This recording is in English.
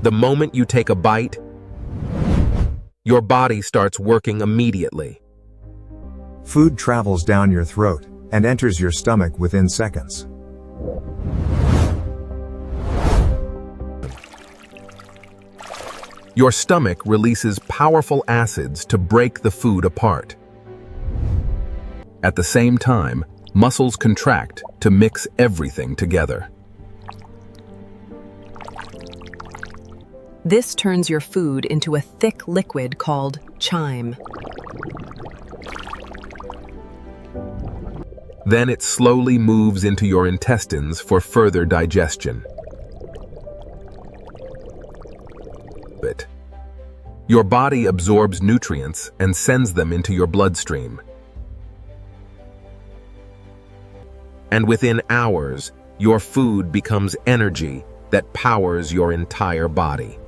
The moment you take a bite, your body starts working immediately. Food travels down your throat and enters your stomach within seconds. Your stomach releases powerful acids to break the food apart. At the same time, muscles contract to mix everything together. This turns your food into a thick liquid called chyme. Then it slowly moves into your intestines for further digestion. Your body absorbs nutrients and sends them into your bloodstream. And within hours, your food becomes energy that powers your entire body.